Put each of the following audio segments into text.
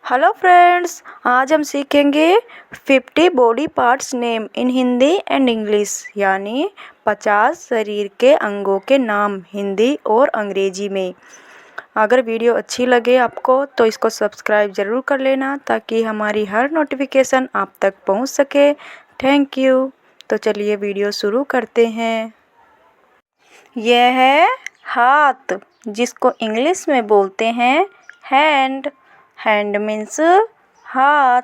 Hello friends, आज हम सीखेंगे 50 body parts name in Hindi and English, यानी 50 शरीर के अंगों के नाम हिंदी और अंग्रेजी में। अगर वीडियो अच्छी लगे आपको तो इसको सब्सक्राइब ज़रूर कर लेना ताकि हमारी हर नोटिफिकेशन आप तक पहुंच सके। Thank you. तो चलिए वीडियो शुरू करते हैं। यह है हाथ, जिसको इंग्लिश में बोलते हैं हैंड। हैंड मीन्स हाथ।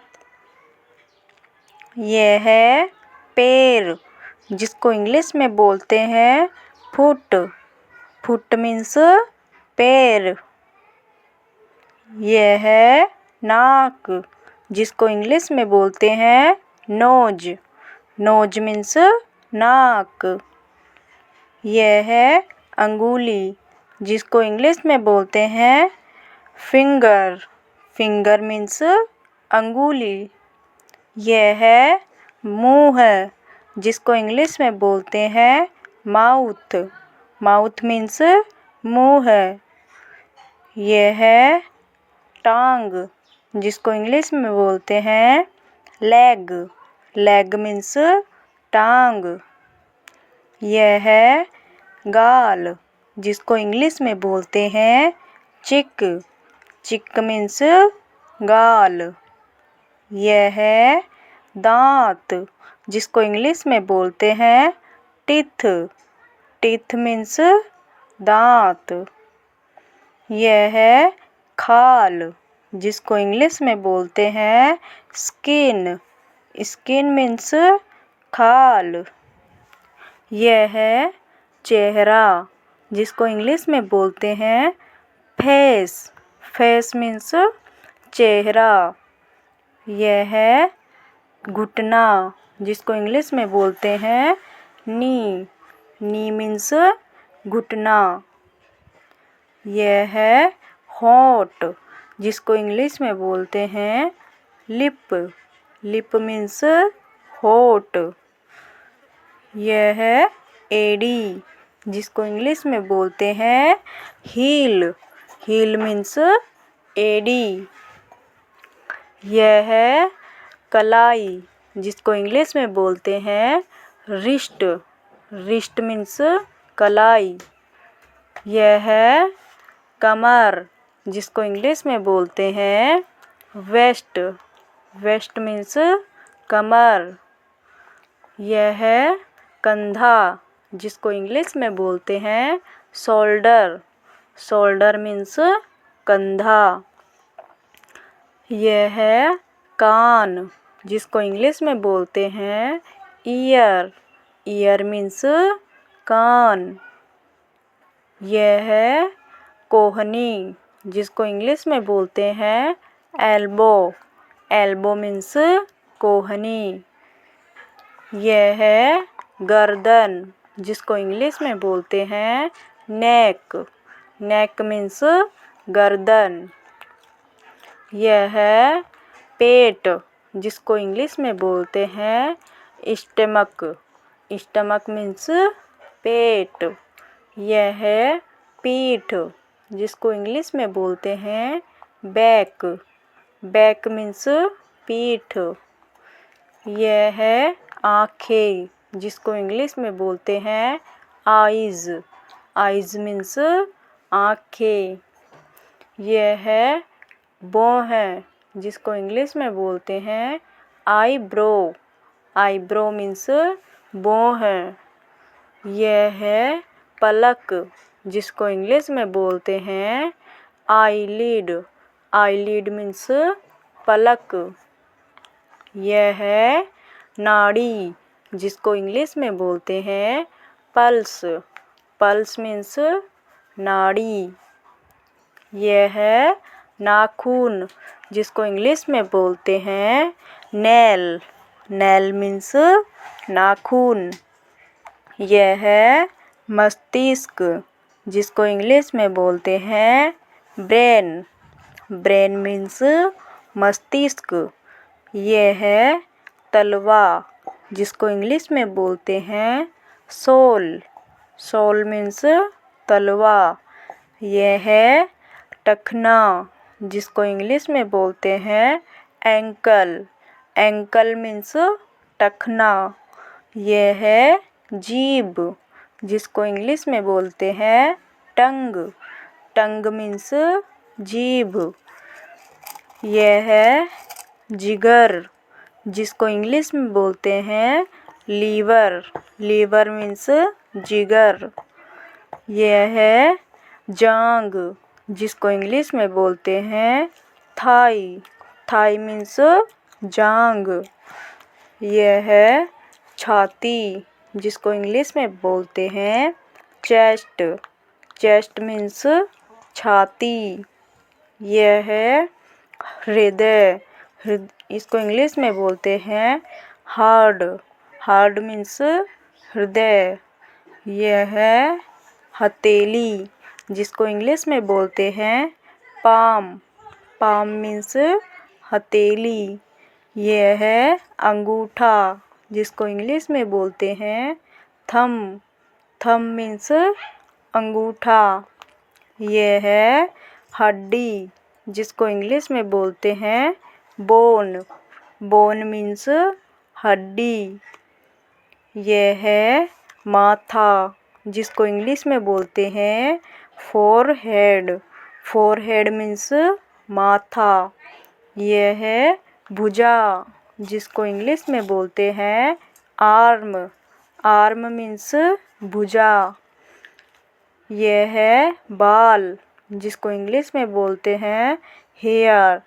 यह है पैर, जिसको इंग्लिश में बोलते हैं फुट। फुट मीन्स पैर। यह है नाक, जिसको इंग्लिश में बोलते हैं नोज। नोज मीन्स नाक। यह है अंगुली, जिसको इंग्लिश में बोलते हैं फिंगर। फिंगर मीन्स अंगुली। यह है मुंह, जिसको इंग्लिश में बोलते हैं माउथ। माउथ मीन्स मुंह। यह है टांग, जिसको इंग्लिश में बोलते हैं लेग। लेग मीन्स टांग। यह है गाल, जिसको इंग्लिश में बोलते हैं चिक। चिक मीन्स गाल। यह है दांत, जिसको इंग्लिश में बोलते हैं टीथ। टीथ मीन्स दांत। यह है खाल, जिसको इंग्लिश में बोलते हैं स्किन। स्किन मीन्स खाल। यह है चेहरा, जिसको इंग्लिश में बोलते हैं फेस। फेस मीन्स चेहरा। यह है घुटना, जिसको इंग्लिश में बोलते हैं नी। नी मीन्स घुटना। यह है होंठ, जिसको इंग्लिश में बोलते हैं लिप। लिप मीन्स होंठ। यह है एड़ी, जिसको इंग्लिश में बोलते हैं हील। हील मीन्स एड़ी। यह है कलाई, जिसको इंग्लिश में बोलते हैं रिस्ट। रिस्ट मीन्स कलाई। यह है कमर, जिसको इंग्लिश में बोलते हैं वेस्ट। वेस्ट मीन्स कमर। यह है कंधा, जिसको इंग्लिश में बोलते हैं शोल्डर। शोल्डर मीन्स कंधा। यह है कान, जिसको इंग्लिश में बोलते हैं ईयर। ईयर मीन्स कान। यह है कोहनी, जिसको इंग्लिश में बोलते हैं एल्बो। एल्बो मीन्स कोहनी। यह है गर्दन, जिसको इंग्लिश में बोलते हैं नेक। नेक मीन्स गर्दन। यह है पेट, जिसको इंग्लिश में बोलते हैं स्टमक। स्टमक मीन्स पेट। यह है पीठ, जिसको इंग्लिश में बोलते हैं बैक। बैक मीन्स पीठ। यह है आँखें, जिसको इंग्लिश में बोलते हैं आइज़। आइज़ मीन्स आँखें। यह है भौं, जिसको इंग्लिश में बोलते हैं आईब्रो। Eyebrow means भौं। यह है पलक, जिसको इंग्लिश में बोलते हैं आईलिड। आईलिड मीन्स पलक। यह है नाड़ी, जिसको इंग्लिश में बोलते हैं पल्स। पल्स मीन्स नाड़ी। यह है नाखून, जिसको इंग्लिश में बोलते हैं नेल। नेल मीन्स नाखून। यह है मस्तिष्क, जिसको इंग्लिश में बोलते हैं ब्रेन। ब्रेन मीन्स मस्तिष्क। यह है तलवा, जिसको इंग्लिश में बोलते हैं सोल। सोल मीन्स तलवा। यह है टखना, जिसको इंग्लिश में बोलते हैं एंकल। Ankle means टखना। यह है जीभ, जिसको इंग्लिश में बोलते हैं टंग। टंग मीन्स जीभ। यह है जिगर, जिसको इंग्लिश में बोलते हैं लीवर। लीवर मीन्स जिगर। यह है जांग, जिसको इंग्लिश में बोलते हैं थाई। थाई मीन्स जांग। यह है छाती, जिसको इंग्लिश में बोलते हैं चेस्ट। चेस्ट मीन्स छाती। यह है हृदय। इसको इंग्लिश में बोलते हैं हार्ट। हार्ट मीन्स हृदय। यह है हथेली, जिसको इंग्लिश में बोलते हैं पाम। पाम मीन्स हथेली। यह है अंगूठा, जिसको इंग्लिश में बोलते हैं थंब। थंब मीन्स अंगूठा। यह है हड्डी, जिसको इंग्लिश में बोलते हैं बोन। बोन मीन्स हड्डी। यह है माथा, जिसको इंग्लिश में बोलते हैं फोरहेड। फोरहेड मीन्स माथा। यह है भुजा, जिसको इंग्लिश में बोलते हैं आर्म। आर्म मीन्स भुजा। यह है बाल, जिसको इंग्लिश में बोलते हैं हेयर।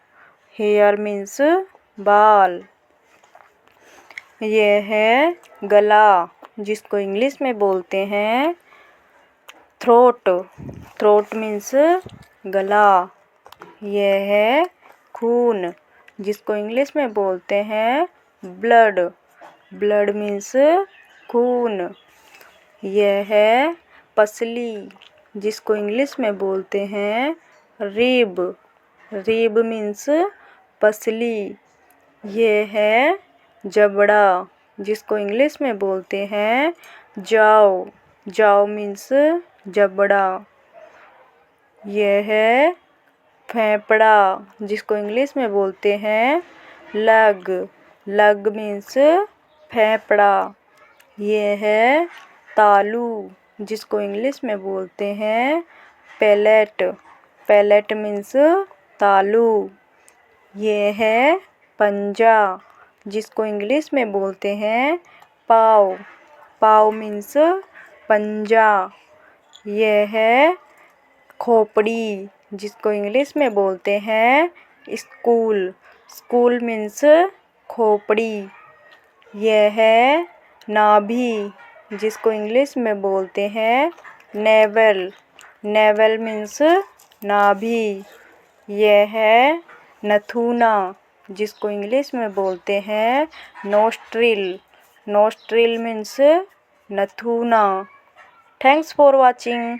हेयर मीन्स बाल। यह है गला, जिसको इंग्लिश में बोलते हैं थ्रोट। थ्रोट मीन्स गला। यह है खून, जिसको इंग्लिश में बोलते हैं ब्लड। ब्लड मीन्स खून। यह है पसली, जिसको इंग्लिश में बोलते हैं रिब। रिब मीन्स पसली। यह है जबड़ा, जिसको इंग्लिश में बोलते हैं जाव। जाव मीन्स जबड़ा। यह है फेफड़ा, जिसको इंग्लिश में बोलते हैं लग। लग मीन्स फेफड़ा। यह है तालू, जिसको इंग्लिश में बोलते हैं पैलेट। पैलेट मीन्स तालू। यह है पंजा, जिसको इंग्लिश में बोलते हैं पाव। पाव मीन्स पंजा। यह है खोपड़ी, जिसको इंग्लिश में बोलते हैं स्कूल। स्कूल मीन्स खोपड़ी। यह है नाभि, जिसको इंग्लिश में बोलते हैं नेवल। नेवल मीन्स नाभि। यह है नथुना, जिसको इंग्लिश में बोलते हैं नोस्ट्रिल। नोस्ट्रिल मीन्स नथुना। Thanks for watching.